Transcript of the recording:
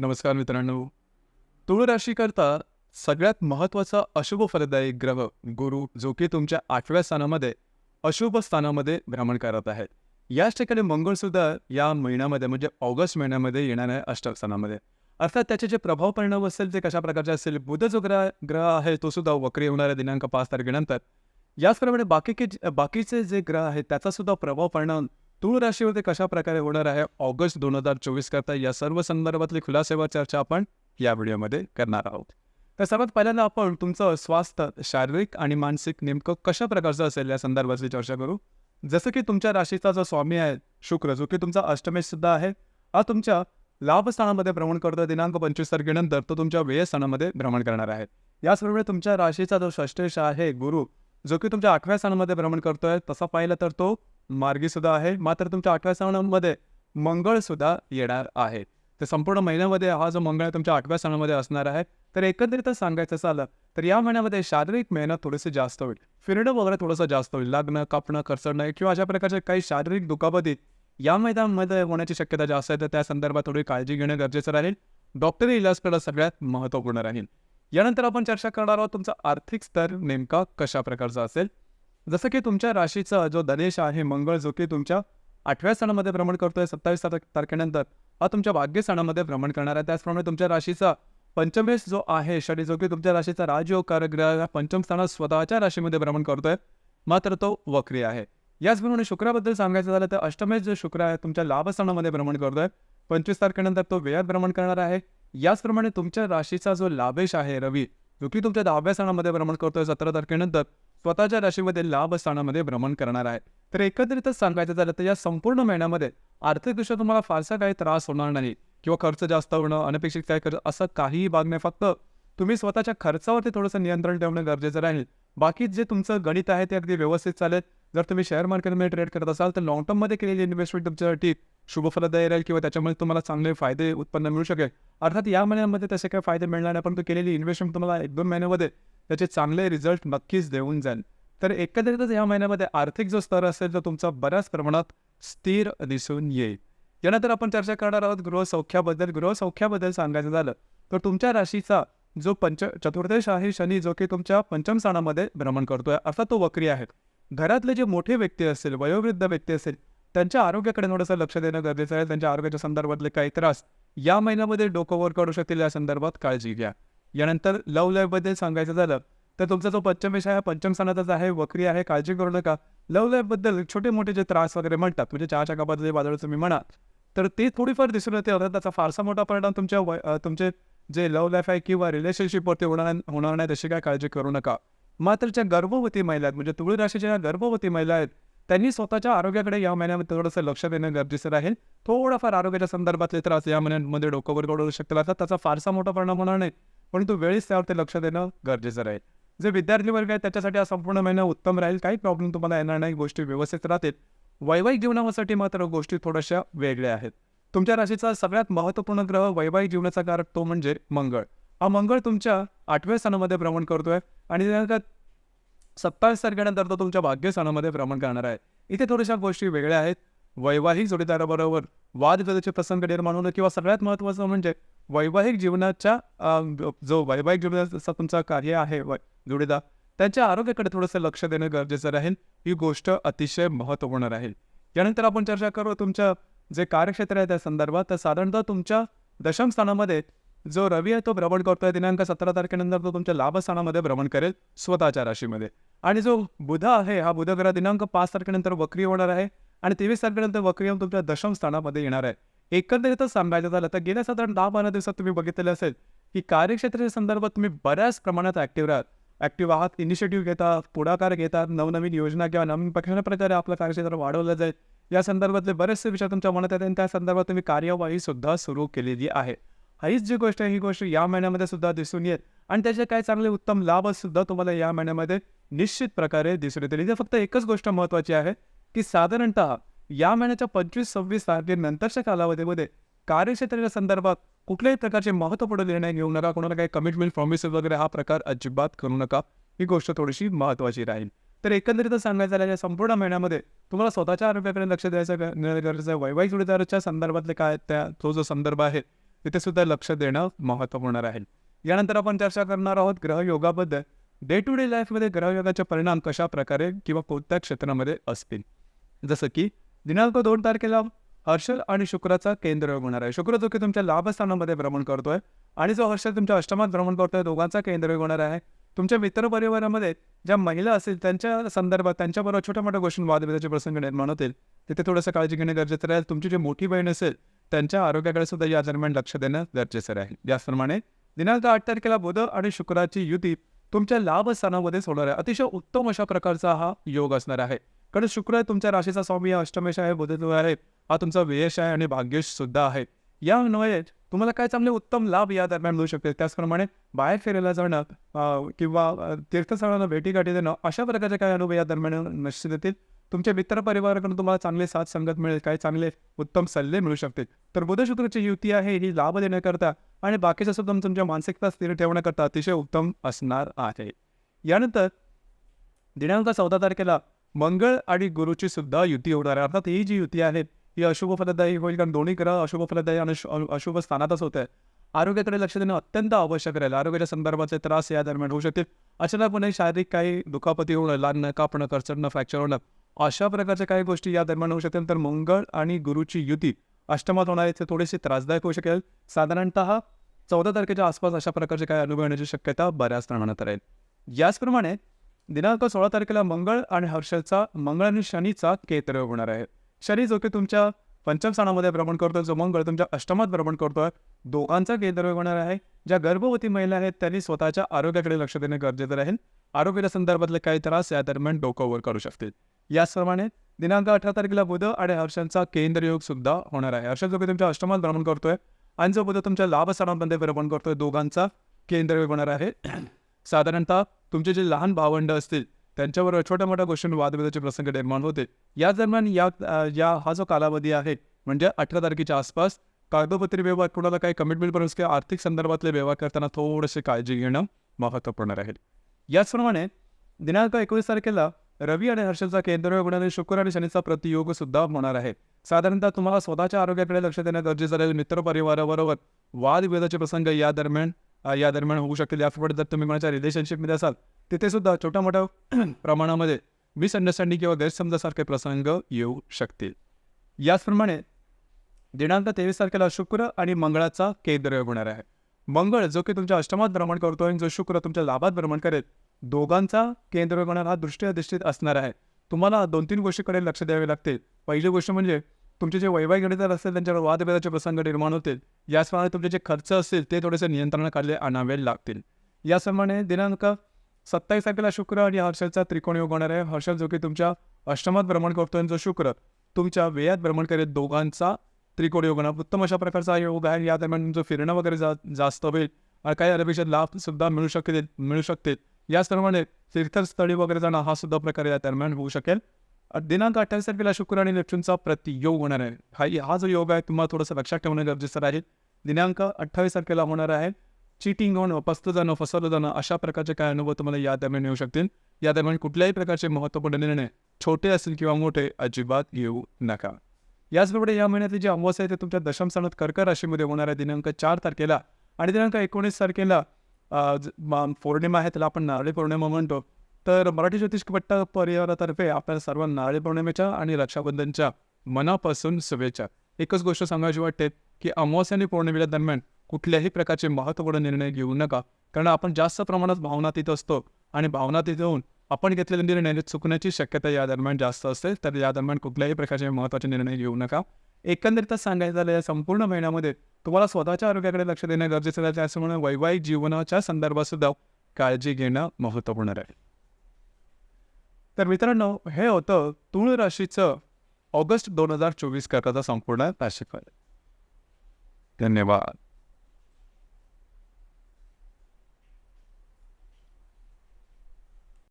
नमस्कार मित्रांनो. तुळ राशीकरता सगळ्यात महत्त्वाचा अशुभ फलदायी ग्रह गुरु, जो की तुमच्या 8व्या स्थानामध्ये अशुभ स्थानामध्ये भ्रमण करत आहे. याच ठिकाणी मंगळसुद्धा या महिन्यामध्ये म्हणजे ऑगस्ट महिन्यामध्ये येणार आहे अष्टम स्थानामध्ये. अर्थात त्याचे जे प्रभाव परिणाम असेल ते कशा प्रकारचे असेल. बुध जो ग्रह ग्रह आहे तो सुद्धा वक्री होणार आहे दिनांक 5 तारखेनंतर. याचप्रमाणे बाकीचे जे ग्रह आहेत त्याचा सुद्धा प्रभाव परिणाम तुळ राशीवरती कशा प्रकारे होणार आहे ऑगस्ट 2024 करता, या सर्व संदर्भातली खुलासेवर चर्चा आपण या व्हिडिओमध्ये करणार आहोत. तर सर्वात पहिल्यांदा आपण तुमचं स्वास्थ्य शारीरिक आणि मानसिक नेमकं कशा प्रकारचं असेल या संदर्भातली चर्चा करू. जसं की तुमच्या राशीचा जो स्वामी आहे शुक्र, जो की तुमचा अष्टमेश सुद्धा आहे, हा तुमच्या लाभ स्थानामध्ये भ्रमण करतो दिनांक 25 तारखेनंतर. तो तुमच्या व्यय स्थानामध्ये भ्रमण करणार आहे. याचबरोबर तुमच्या राशीचा जो षष्ठेश आहे गुरु, जो की तुमच्या 8व्या स्थानामध्ये भ्रमण करतोय. तसा पाहिलं तर तो मार्गी सुद्धा आहे. मात्र तुमच्या 8व्या स्थानामध्ये मंगळ सुद्धा येणार आहे. तर संपूर्ण महिन्यामध्ये हा जो मंगळ आहे तुमच्या 8व्या स्थानामध्ये असणार आहे. तर एकंदरीतच सांगायचं झालं तर या महिन्यामध्ये शारीरिक मेहनत थोडीशी जास्त होईल. फिरणं वगैरे थोडंसं जास्त होईल. लागणं, कापणं, खरचडणं किंवा अशा प्रकारचे काही शारीरिक दुखापती या मैदानामध्ये होण्याची शक्यता जास्त आहे. तर त्या संदर्भात थोडी काळजी घेणं गरजेचं राहील. डॉक्टरी इलाज करणं सगळ्यात महत्त्वपूर्ण राहील. यानंतर आपण चर्चा करणार आहोत तुमचा आर्थिक स्तर नेमका कशा प्रकारचा असेल. जसं की तुमच्या राशीचा जो धनेश आहे मंगळ, जो की तुमच्या 8व्या स्थानामध्ये भ्रमण करतोय 27 तारखेनंतर, हा तुमच्या भाग्यस्थानामध्ये भ्रमण करणार आहे. त्याचप्रमाणे तुमच्या राशीचा पंचमेश जो आहे शनी, जो की तुमच्या राशीचा राजयोग कारग्रह पंचम स्थानात स्वतःच्या राशीमध्ये भ्रमण करतोय. मात्र तो वक्री आहे. याचप्रमाणे शुक्राबद्दल सांगायचं झालं तर अष्टमेश जो शुक्र आहे तुमच्या लाभस्थानामध्ये भ्रमण करतोय. 25 तारखेनंतर तो व्ययात भ्रमण करणार आहे. याचप्रमाणे तुमच्या राशीचा जो लाभेश आहे रवी, जो की तुमच्या 10व्या स्थानामध्ये भ्रमण करतोय 17 तारखेनंतर, स्वतःच्या राशीमध्ये लाभ स्थानामध्ये भ्रमण करणार आहे. तर एकंदरीतच सांगायचं झालं तर या संपूर्ण महिन्यामध्ये आर्थिकदृष्ट्या तुम्हाला फारसा काही त्रास होणार नाही किंवा खर्च जास्त होणं, अनपेक्षित काय खर्च असं काहीही भाग नाही. फक्त तुम्ही स्वतःच्या खर्चावरती थोडंसं नियंत्रण ठेवणं गरजेचं राहील. बाकी जे तुमचं गणित आहे ते अगदी व्यवस्थित चालेल. जर तुम्ही शेअर मार्केटमध्ये ट्रेड करत असाल तर लॉंग टर्ममध्ये केलेली इन्व्हेस्टमेंट तुमच्यासाठी शुभफलदायी राहील किंवा त्याच्यामुळे तुम्हाला चांगले फायदे उत्पन्न मिळू शकेल. अर्थात या महिन्यामध्ये तसे काही फायदे मिळणार नाही, परंतु केलेली इन्व्हेस्टमेंट तुम्हाला 1-2 महिन्यामध्ये त्याचे चांगले रिझल्ट नक्कीच देऊन जाईल. तर एकंदरीतच या महिन्यामध्ये आर्थिक जो स्तर असेल तो तुमचा बऱ्याच प्रमाणात स्थिर दिसून येईल. यानंतर आपण चर्चा करणार आहोत गृहसौख्याबद्दल. गृहसौख्याबद्दल सांगायचं झालं तर तुमच्या राशीचा जो चतुर्दश आहे शनी, जो की तुमच्या पंचम स्थानामध्ये भ्रमण करतोय, अर्थात तो वक्री आहे. घरातले जे मोठे व्यक्ती असतील, वयोवृद्ध व्यक्ती असेल, त्यांच्या आरोग्याकडे थोडंसं लक्ष देणं गरजेचं आहे. त्यांच्या आरोग्याच्या संदर्भातले काही त्रास या महिन्यामध्ये डोकं वर काढू शकतील, या संदर्भात काळजी घ्या. यानंतर लव्ह लाईफबद्दल सांगायचं झालं तर तुमचा जो पंचमेश आहे पंचम स्थानातच आहे, वक्री आहे, काळजी करू नका. लव्ह लाईफबद्दल छोटे मोठे जे त्रास वगैरे म्हणतात, म्हणजे चहाच्या कपातले वादळ तुम्ही म्हणा, तर ते थोडीफार दिसून येते. अर्थात त्याचा फारसा मोठा परिणाम तुमचे जे लव्ह लाईफ आहे किंवा रिलेशनशिपवरती होणार नाही, तशी काय काळजी करू नका. मात्र ज्या गर्भवती महिला आहेत, म्हणजे तुळ राशीच्या गर्भवती महिला आहेत, त्यांनी स्वतःच्या आरोग्याकडे या महिन्यामध्ये थोडंसं लक्ष देणं गरजेचं राहील. थोडाफार आरोग्याच्या संदर्भातले त्रास या महिन्यांमध्ये डोकंवर काढू शकतील. अर्थात त्याचा फारसा मोठा परिणाम होणार नाही, परंतु वेळीच त्यावरती लक्ष देणं गरजेचं राहील. जे विद्यार्थी वर्ग आहेत त्याच्यासाठी हा संपूर्ण महिना उत्तम राहील. काही प्रॉब्लेम तुम्हाला येणार नाही, गोष्टी व्यवस्थित राहतील. वैवाहिक जीवनासाठी मात्र गोष्टी थोड्याशा वेगळ्या आहेत. तुमच्या राशीचा सगळ्यात महत्त्वपूर्ण ग्रह वैवाहिक जीवनाचा कारक तो म्हणजे मंगळ. हा मंगळ तुमच्या 8व्या स्थानामध्ये भ्रमण करतोय आणि दिनांक 27 तारखेनंतर तो तुमच्या भाग्यस्थानामध्ये भ्रमण करणार आहे. इथे थोड्याशा गोष्टी वेगळ्या आहेत. वैवाहिक जोडीदाराबरोबर वादविवादाचे प्रसंग निर्माण होणं किंवा सगळ्यात महत्त्वाचं म्हणजे वैवाहिक जीवनाच्या जो वैवाहिक जीवनाचा तुमचा कार्य आहे जोडीदार, त्यांच्या आरोग्याकडे थोडंसं लक्ष देणं गरजेचं राहील. ही गोष्ट अतिशय महत्त्वपूर्ण राहील. यानंतर आपण चर्चा करू तुमच्या जे कार्यक्षेत्र आहे त्या संदर्भात. तर साधारणतः तुमच्या दशम स्थानामध्ये जो रवी आहे तो भ्रमण करतोय. दिनांक 17 तारखेनंतर तो तुमच्या लाभस्थानामध्ये भ्रमण करेल स्वतःच्या राशीमध्ये. आणि जो बुध आहे, हा बुध ग्रह दिनांक 5 तारखेनंतर वक्री होणार आहे आणि 23 तारखेनंतर वक्री होऊन तुमच्या दशम स्थानामध्ये येणार आहे. एकंदरीतच सांगायचं झालं तर गेल्या साधारण 10-12 दिवसात तुम्ही बघितलेलं असेल की कार्यक्षेत्राच्या संदर्भात तुम्ही बऱ्याच प्रमाणात ॲक्टिव्ह आहात. इनिशिएटिव्ह घेतात, पुढाकार घेतात, नवनवीन योजना किंवा नवीन कशा प्रकारे आपलं कार्यक्षेत्र वाढवलं जाईल या संदर्भातले बरेचसे विषय तुमच्या मनात आहेत आणि त्या संदर्भात तुम्ही कार्यवाही सुद्धा सुरू केलेली आहे. हीच जी गोष्ट आहे, ही गोष्ट या महिन्यामध्ये सुद्धा दिसून येईल आणि त्याचे काही चांगले उत्तम लाभ सुद्धा तुम्हाला या महिन्यामध्ये निश्चित प्रकारे दिसून येतील. इथे फक्त एकच गोष्ट महत्त्वाची आहे की साधारणतः या महिन्याच्या 25-26 तारखेनंतरच्या कालावधीमध्ये कार्यक्षेत्राच्या संदर्भात कुठल्याही प्रकारचे महत्त्वपूर्ण निर्णय घेऊ नका. कोणाला काही कमिटमेंट प्रॉमिस वगैरे हा प्रकार अजिबात करू नका. ही गोष्ट थोडीशी महत्त्वाची राहील. तर एकंदरीतच सांगायचं झालं या संपूर्ण महिन्यामध्ये तुम्हाला स्वतःच्या आरोग्याकडे लक्ष द्यायचं गरजेचं आहे. वैवाहिक जोडीदाराच्या संदर्भातले काय तो जो संदर्भ आहे तिथे सुद्धा लक्ष देणं महत्त्वपूर्ण राहील. यानंतर आपण चर्चा करणार आहोत ग्रहयोगाबद्दल. डे टू डे लाईफमध्ये ग्रहयोगाचे परिणाम कशा प्रकारे किंवा कोणत्या क्षेत्रामध्ये असतील. जसं की दिनांक 2 तारखेला हर्षल आणि शुक्राचा केंद्रयोग होणार आहे. शुक्र जो की तुमच्या लाभस्थानामध्ये भ्रमण करतोय आणि जो हर्षल तुमच्या अष्टमात भ्रमण करतोय, दोघांचा केंद्रयोग होणार आहे. तुमच्या मित्रपरिवारामध्ये ज्या महिला असतील त्यांच्या संदर्भात त्यांच्याबरोबर छोट्या-मोठ्या गोष्टी वादविवादाचे प्रसंग निर्माण होतील. तिथे थोडंसं काळजी घेणे गरजेचं राहील. तुमची जी मोठी बहीण असेल त्यांच्या आरोग्याकडे सुद्धा या दरम्यान लक्ष देणं गरजेचं राहील. याचप्रमाणे दिनांक 8 तारखेला बुध आणि शुक्राची युती तुमच्या लाभस्थानामध्येच होणार आहे. अतिशय उत्तम अशा प्रकारचा हा योग असणार आहे. कारण शुक्र तुमच्या राशीचा स्वामी अष्टमेश आहे, बुध जो आहे हा तुमचा व्ययश आहे आणि भाग्येश सुद्धा आहे. यामुळे तुम्हाला काय चांगले उत्तम लाभ या दरम्यान मिळू शकते. त्याचप्रमाणे बाहेर फिरायला जाणं किंवा तीर्थस्थळांना भेटीगाठी देणं अशा प्रकारचे काही अनुभव या दरम्यान निश्चित येतील. तुमच्या मित्रपरिवाराकडून तुम्हाला चांगले साथ संगत मिळेल, काही चांगले उत्तम सल्ले मिळू शकतील. तर बुध शुक्राची युती आहे ही लाभ देण्याकरता आणि बाकीच्या सुद्धा तुमच्या मानसिकता स्थिर ठेवण्याकरता अतिशय उत्तम असणार आहे. यानंतर दिनांक 14 तारखेला मंगळ आणि गुरुची सुद्धा युती होणार आहे. अर्थात ही जी युती आहे ही अशुभ फलदायी होईल, कारण दोन्ही ग्रह अशुभ फलदायी आणि अशुभ स्थानातच होत आहे. आरोग्याकडे लक्ष देणं अत्यंत आवश्यक राहील. आरोग्याच्या संदर्भातले त्रास या दरम्यान होऊ शकतील. अचानकपणे शारीरिक काही दुखापती होणं, लागणं, कापणं, करचडणं, फ्रॅक्चर होणं अशा प्रकारच्या काही गोष्टी या दरम्यान होऊ शकतील. तर मंगळ आणि गुरुची युती अष्टमात होणार आहे, ते थोडीशी त्रासदायक होऊ शकेल. साधारणतः 14 तारखेच्या आसपास अशा प्रकारचे काही अनुभव येण्याची शक्यता बऱ्याच प्रमाणात राहील. याचप्रमाणे दिनांक 16 तारखेला मंगळ आणि हर्षलचा, मंगळ आणि शनीचा केंद्रयोग होणार आहे. शनी जो की तुमच्या पंचम स्थानामध्ये भ्रमण करतोय, जो मंगळ तुमच्या अष्टमात भ्रमण करतोय, दोघांचा केंद्रयोग होणार आहे. ज्या गर्भवती महिला आहेत त्यांनी स्वतःच्या आरोग्याकडे लक्ष देणे गरजेचं राहील. आरोग्याच्या संदर्भातले काही त्रास या दरम्यान डोकं वर करू शकतील. याचप्रमाणे दिनांक 18 तारखेला बुध आणि हर्षलचा केंद्रयोग सुद्धा होणार आहे. हर्षल जो की तुमच्या अष्टमात भ्रमण करतोय आणि जो बुध तुमच्या लाभस्थानामध्ये भ्रमण करतोय, दोघांचा केंद्रयोग होणार आहे. साधारणतः तुमचे जे लहान भावंड असतील त्यांच्यावर छोट्या मोठ्या गोष्टींवर वादविवादाचे प्रसंग निर्माण होते. या दरम्यान हा जो कालावधी आहे म्हणजे 18 तारखेच्या आसपास कागदोपत्री व्यवहार, कोणाला काही कमिटमेंट प्रवेश किंवा आर्थिक संदर्भातले व्यवहार करताना थोडेसे काळजी घेणं महत्त्वपूर्ण राहील. याचप्रमाणे दिनांक 19 तारखेला रवी आणि हर्षलचा केंद्रयोग होणार आहे. शुक्र आणि शनीचा प्रतियोग सुद्धा होणार आहे. साधारणतः तुम्हाला स्वतःच्या आरोग्याकडे लक्ष देणं गरजेचं राहील. मित्रपरिवाराबरोबर वादविवादाचे प्रसंग या दरम्यान होऊ शकतील. यापुढे जर तुम्ही कोणाच्या रिलेशनशिपमध्ये असाल तिथे सुद्धा छोट्या मोठ्या प्रमाणामध्ये मिसअंडरस्टँडिंग किंवा गैरसमजासारखे प्रसंग येऊ शकतील. याचप्रमाणे दिनांक 23 तारखेला शुक्र आणि मंगळाचा केंद्रयोग होणार आहे. मंगळ जो की तुमच्या अष्टमात भ्रमण करतोय आणि जो शुक्र तुमच्या लाभात भ्रमण करेल, दोघांचा केंद्रयोग होणार हा दृष्टी अधिष्ठित असणार आहे. तुम्हाला 2-3 गोष्टीकडे लक्ष द्यावे लागते. पहिली गोष्ट म्हणजे तुमचे जे वैवाहिक गणितर असतील त्यांच्यावर वादविवादाचे प्रसंग निर्माण होतील. याचप्रमाणे तुमचे जे खर्च असतील ते थोडेसे नियंत्रणाखाली आणावे लागतील. याचप्रमाणे दिनांक 27 तारखेला शुक्र आणि हर्षलचा त्रिकोण योग होणार आहे. हर्षल जो की तुमच्या अष्टमात भ्रमण करतोय, जो शुक्र तुमच्या व्ययात भ्रमण करेल, दोघांचा त्रिकोण योग होणार. उत्तम अशा प्रकारचा योग आहे. या दरम्यान तुमचं फिरणं वगैरे जास्त होईल आणि काही अपेक्षित लाभ सुद्धा मिळू शकतील. याचप्रमाणे तीर्थस्थळी वगैरे जाणं हा सुद्धा प्रकार या दरम्यान होऊ शकेल. दिनांक 28 तारखेला शुक्र आणि नेपच्यूनचा प्रतियोग होणार आहे. हा जो योग आहे तुम्हाला थोडंसं लक्षात ठेवणं गरजेचं राहील. दिनांक 28 तारखेला होणार आहे. चिटिंग होणं, फसलं जाणं, फसवलं जाणं अशा प्रकारचे काय अनुभव तुम्हाला या दरम्यान येऊ शकतील. या दरम्यान कुठल्याही प्रकारचे महत्त्वपूर्ण निर्णय छोटे असतील किंवा मोठे अजिबात घेऊ नका. याचप्रमाणे या महिन्यातली जी अमावस्या आहे ते तुमच्या दशम स्थानात कर्क राशीमध्ये होणार आहे दिनांक 4 तारखेला आणि दिनांक 19 तारखेला पौर्णिमा आहे, त्याला आपण नारळी पौर्णिमा म्हणतो. तर मराठी ज्योतिष भट्ट परिवारातर्फे आपल्या सर्वांना नारळी पौर्णिमेच्या आणि रक्षाबंधनच्या मनापासून शुभेच्छा. एकच गोष्ट सांगायची वाटते की अमावस्या आणि पौर्णिमेच्या दरम्यान कुठल्याही प्रकारचे महत्त्वपूर्ण निर्णय घेऊ नका, कारण आपण जास्त प्रमाणात भावनातीत असतो आणि भावनातीत येऊन आपण घेतलेले निर्णय चुकण्याची शक्यता या दरम्यान जास्त असते. तर या दरम्यान कुठल्याही प्रकारचे महत्त्वाचे निर्णय घेऊ नका. एकंदरीतच सांगायचं झालं, या संपूर्ण महिन्यामध्ये तुम्हाला स्वतःच्या आरोग्याकडे लक्ष देणं गरजेचं आहे. त्याचप्रमाणे वैवाहिक जीवनाच्या संदर्भात सुद्धा काळजी घेणं महत्त्वपूर्ण राहील. तर मित्रांनो, हे होतं तुळ राशीचं ऑगस्ट 2024 करता संपूर्ण राशीफळ. धन्यवाद.